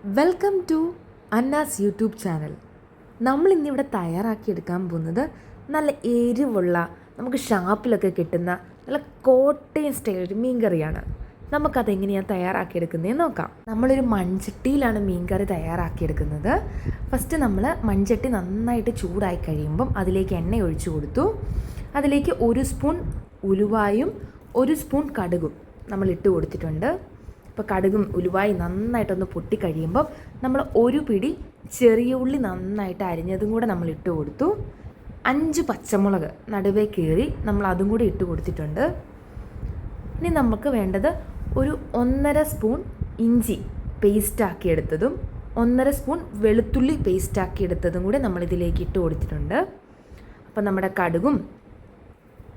Welcome to Anna's YouTube channel. നമ്മൾ ഇന്നിവിടെ തയ്യാറാക്കിയെടുക്കാൻ പോകുന്നത് നല്ല എരിവുള്ള, നമുക്ക് ഷാപ്പിലൊക്കെ കിട്ടുന്ന നല്ല കോട്ടയം സ്റ്റൈൽ ഒരു മീൻ കറിയാണ്. നമുക്കതെങ്ങനെയാണ് തയ്യാറാക്കിയെടുക്കുന്നതെന്ന് നോക്കാം. നമ്മളൊരു മൺചട്ടിയിലാണ് മീൻ കറി തയ്യാറാക്കിയെടുക്കുന്നത്. ഫസ്റ്റ് നമ്മൾ മൺചട്ടി നന്നായിട്ട് ചൂടായി കഴിയുമ്പം അതിലേക്ക് എണ്ണ ഒഴിച്ചു കൊടുത്തു. അതിലേക്ക് 1 സ്പൂൺ ഉലുവായും 1 സ്പൂൺ കടുകും നമ്മൾ ഇട്ട് കൊടുത്തിട്ടുണ്ട്. ഇപ്പോൾ കടുകും ഉലുവായി നന്നായിട്ടൊന്ന് പൊട്ടിക്കഴിയുമ്പം നമ്മൾ 1 പിടി ചെറിയ ഉള്ളി നന്നായിട്ട് അരിഞ്ഞതും കൂടെ നമ്മൾ ഇട്ട് കൊടുത്തു. 5 പച്ചമുളക് നടുവേ കീറി നമ്മൾ അതും കൂടി ഇട്ട് കൊടുത്തിട്ടുണ്ട്. ഇനി നമുക്ക് വേണ്ടത് ഒരു 1.5 സ്പൂൺ ഇഞ്ചി പേസ്റ്റാക്കിയെടുത്തതും 1.5 സ്പൂൺ വെളുത്തുള്ളി പേസ്റ്റാക്കിയെടുത്തതും കൂടെ നമ്മളിതിലേക്ക് ഇട്ട് കൊടുത്തിട്ടുണ്ട്. അപ്പോൾ നമ്മുടെ കടുകും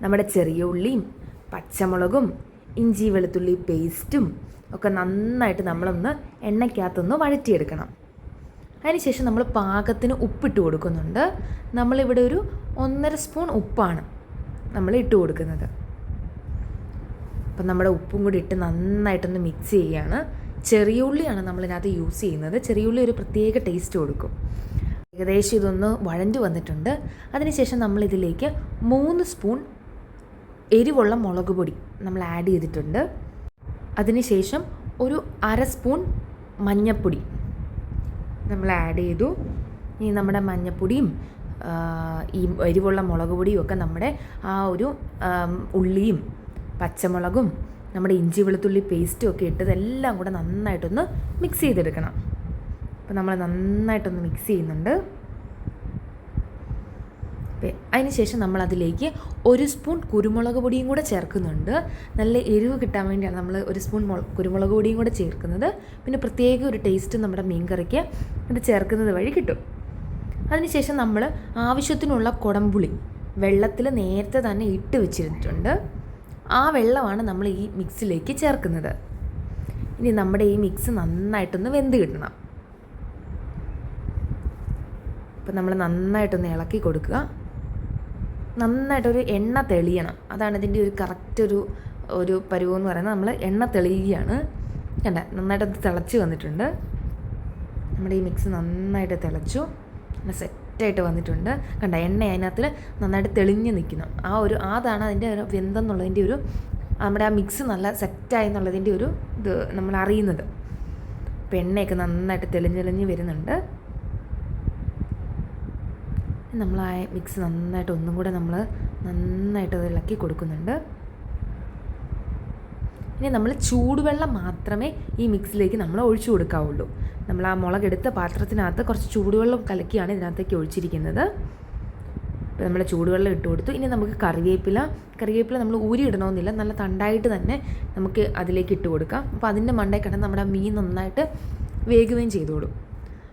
നമ്മുടെ ചെറിയ ഉള്ളിയും പച്ചമുളകും ഇഞ്ചി വെളുത്തുള്ളി പേസ്റ്റും ഒക്കെ നന്നായിട്ട് നമ്മളൊന്ന് എണ്ണയ്ക്കകത്തൊന്ന് വഴറ്റിയെടുക്കണം. അതിനുശേഷം നമ്മൾ പാകത്തിന് ഉപ്പിട്ട് കൊടുക്കുന്നുണ്ട്. നമ്മളിവിടെ ഒരു 1.5 സ്പൂൺ ഉപ്പാണ് നമ്മൾ ഇട്ട് കൊടുക്കുന്നത്. അപ്പം നമ്മുടെ ഉപ്പും കൂടി ഇട്ട് നന്നായിട്ടൊന്ന് മിക്സ് ചെയ്യുകയാണ്. ചെറിയ ഉള്ളിയാണ് നമ്മളിതിനകത്ത് യൂസ് ചെയ്യുന്നത്. ചെറിയ ഉള്ളി ഒരു പ്രത്യേക ടേസ്റ്റ് കൊടുക്കും. ഏകദേശം ഇതൊന്ന് വഴഞ്ഞു വന്നിട്ടുണ്ട്. അതിനുശേഷം നമ്മളിതിലേക്ക് 3 സ്പൂൺ എരിവുള്ള മുളക് പൊടി നമ്മൾ ആഡ് ചെയ്തിട്ടുണ്ട്. അതിനുശേഷം ഒരു 1/2 സ്പൂൺ മഞ്ഞൾപ്പൊടി നമ്മൾ ആഡ് ചെയ്തു. ഈ നമ്മുടെ മഞ്ഞൾപ്പൊടിയും ഈ എരിവുള്ള മുളക് പൊടിയും ഒക്കെ നമ്മുടെ ആ ഒരു ഉള്ളിയും പച്ചമുളകും നമ്മുടെ ഇഞ്ചി വെളുത്തുള്ളി പേസ്റ്റും ഒക്കെ ഇട്ടതെല്ലാം കൂടെ നന്നായിട്ടൊന്ന് മിക്സ് ചെയ്തെടുക്കണം. അപ്പോൾ നമ്മൾ നന്നായിട്ടൊന്ന് മിക്സ് ചെയ്യുന്നുണ്ട്. അതിനുശേഷം നമ്മളതിലേക്ക് 1 സ്പൂൺ കുരുമുളക് പൊടിയും കൂടെ ചേർക്കുന്നുണ്ട്. നല്ല എരിവ് കിട്ടാൻ വേണ്ടിയാണ് നമ്മൾ 1 സ്പൂൺ കുരുമുളക് പൊടിയും കൂടെ ചേർക്കുന്നത്. പിന്നെ പ്രത്യേക ഒരു ടേസ്റ്റ് നമ്മുടെ മീൻ കറിക്ക് ഇത് ചേർക്കുന്നത് വഴി കിട്ടും. അതിനുശേഷം നമ്മൾ ആവശ്യത്തിനുള്ള കുടംപുളി വെള്ളത്തിൽ നേരത്തെ തന്നെ ഇട്ട് വെച്ചിട്ടുണ്ട്. ആ വെള്ളമാണ് നമ്മൾ ഈ മിക്സിലേക്ക് ചേർക്കുന്നത്. ഇനി നമ്മുടെ ഈ മിക്സ് നന്നായിട്ടൊന്ന് വെന്ത് കിട്ടണം. അപ്പോൾ നമ്മൾ നന്നായിട്ടൊന്ന് ഇളക്കി കൊടുക്കുക. നന്നായിട്ടൊരു എണ്ണ തെളിയണം. അതാണ് ഇതിൻ്റെ ഒരു കറക്റ്റ് ഒരു പരുവമെന്ന് പറയുന്നത്. നമ്മൾ എണ്ണ തെളിയുകയാണ്. കണ്ട നന്നായിട്ടത് തിളച്ച് വന്നിട്ടുണ്ട്. നമ്മുടെ ഈ മിക്സ് നന്നായിട്ട് തിളച്ചു, നല്ല സെറ്റായിട്ട് വന്നിട്ടുണ്ട്. കണ്ട എണ്ണ അതിനകത്ത് നന്നായിട്ട് തെളിഞ്ഞ് നിൽക്കണം. അതാണ് അതിൻ്റെ വെന്തെന്നുള്ളതിൻ്റെ നമ്മുടെ ആ മിക്സ് നല്ല സെറ്റായി എന്നുള്ളതിൻ്റെ ഇത് നമ്മൾ അറിയുന്നത്. അപ്പോൾ എണ്ണയൊക്കെ നന്നായിട്ട് തെളിഞ്ഞ് വരുന്നുണ്ട്. നമ്മൾ ആ മിക്സ് നന്നായിട്ട് ഒന്നും കൂടെ നമ്മൾ നന്നായിട്ട് അത് ഇളക്കി കൊടുക്കുന്നുണ്ട്. ഇനി നമ്മൾ ചൂടുവെള്ളം മാത്രമേ ഈ മിക്സിലേക്ക് നമ്മൾ ഒഴിച്ചു കൊടുക്കാവുള്ളൂ. നമ്മൾ ആ മുളകെടുത്ത പാത്രത്തിനകത്ത് കുറച്ച് ചൂടുവെള്ളം കലക്കിയാണ് ഇതിനകത്തേക്ക് ഒഴിച്ചിരിക്കുന്നത്. ഇപ്പോൾ നമ്മൾ ചൂടുവെള്ളം ഇട്ട് കൊടുത്തു. ഇനി നമുക്ക് കറിവേപ്പില നമ്മൾ ഊരിയിടണമെന്നില്ല, നല്ല തണ്ടായിട്ട് തന്നെ നമുക്ക് അതിലേക്ക് ഇട്ട് കൊടുക്കാം. അപ്പോൾ അതിൻ്റെ മണ്ടയിൽ കിടന്ന് നമ്മുടെ മീൻ നന്നായിട്ട് വേകുകയും ചെയ്തോളും.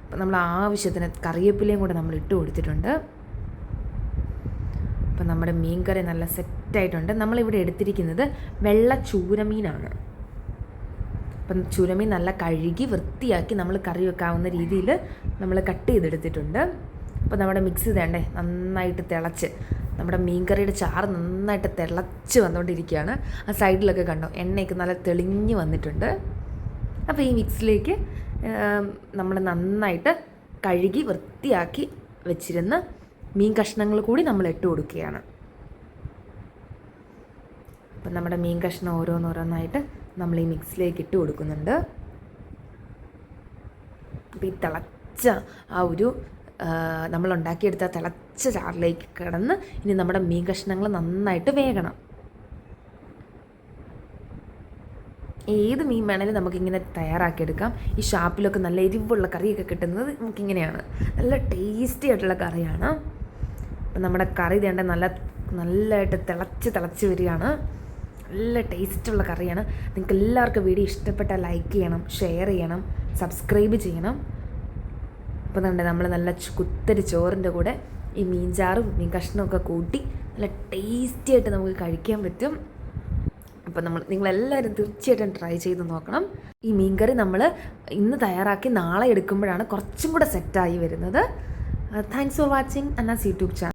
അപ്പം നമ്മൾ ആവശ്യത്തിന് കറിവേപ്പിലയും കൂടെ നമ്മൾ ഇട്ട് കൊടുത്തിട്ടുണ്ട്. അപ്പം നമ്മുടെ മീൻ കറി നല്ല സെറ്റായിട്ടുണ്ട്. നമ്മളിവിടെ എടുത്തിരിക്കുന്നത് വെള്ള ചൂരമീനാണ്. അപ്പം ചൂരമീൻ നല്ല കഴുകി വൃത്തിയാക്കി നമ്മൾ കറി വെക്കാവുന്ന രീതിയിൽ നമ്മൾ കട്ട് ചെയ്തെടുത്തിട്ടുണ്ട്. അപ്പോൾ നമ്മുടെ മിക്സ് വേണ്ടേ നന്നായിട്ട് തിളച്ച് നമ്മുടെ മീൻ കറിയുടെ ചാറ് നന്നായിട്ട് തിളച്ച് വന്നുകൊണ്ടിരിക്കുകയാണ്. ആ സൈഡിലൊക്കെ കണ്ടോ എണ്ണയൊക്കെ നല്ല തെളിഞ്ഞ് വന്നിട്ടുണ്ട്. അപ്പോൾ ഈ മിക്സിലേക്ക് നമ്മൾ നന്നായിട്ട് കഴുകി വൃത്തിയാക്കി വെച്ചിരുന്ന മീൻ കഷ്ണങ്ങൾ കൂടി നമ്മൾ ഇട്ട് കൊടുക്കുകയാണ്. അപ്പം നമ്മുടെ മീൻ കഷ്ണം ഓരോന്നോരോന്നായിട്ട് നമ്മൾ ഈ മിക്സിലേക്ക് ഇട്ട് കൊടുക്കുന്നുണ്ട്. അപ്പോൾ ഈ തിളച്ച നമ്മളുണ്ടാക്കിയെടുത്ത തിളച്ച ചാറിലേക്ക് കിടന്ന് ഇനി നമ്മുടെ മീൻ കഷ്ണങ്ങൾ നന്നായിട്ട് വേകണം. ഏത് മീൻ വേണമെങ്കിലും നമുക്കിങ്ങനെ തയ്യാറാക്കിയെടുക്കാം. ഈ ഷാപ്പിലൊക്കെ നല്ല എരിവുള്ള കറിയൊക്കെ കിട്ടുന്നത് നമുക്കിങ്ങനെയാണ്. നല്ല ടേസ്റ്റി ആയിട്ടുള്ള കറിയാണ്. അപ്പം നമ്മുടെ കറി വേണ്ട നല്ലതായിട്ട് തിളച്ച് വരികയാണ്. നല്ല ടേസ്റ്റുള്ള കറിയാണ്. നിങ്ങൾക്ക് എല്ലാവർക്കും വീഡിയോ ഇഷ്ടപ്പെട്ടാൽ ലൈക്ക് ചെയ്യണം, ഷെയർ ചെയ്യണം, സബ്സ്ക്രൈബ് ചെയ്യണം. അപ്പം നമ്മൾ നല്ല കുത്തരി ചോറിൻ്റെ കൂടെ ഈ മീൻ ചാറും മീൻ കഷ്ണമൊക്കെ കൂട്ടി നല്ല ടേസ്റ്റി ആയിട്ട് നമുക്ക് കഴിക്കാൻ പറ്റും. അപ്പോൾ നിങ്ങളെല്ലാവരും തീർച്ചയായിട്ടും ട്രൈ ചെയ്ത് നോക്കണം. ഈ മീൻ കറി നമ്മൾ ഇന്ന് തയ്യാറാക്കി നാളെ എടുക്കുമ്പോഴാണ് കുറച്ചും കൂടെ സെറ്റായി വരുന്നത്. Thanks for watching Anna's YouTube channel.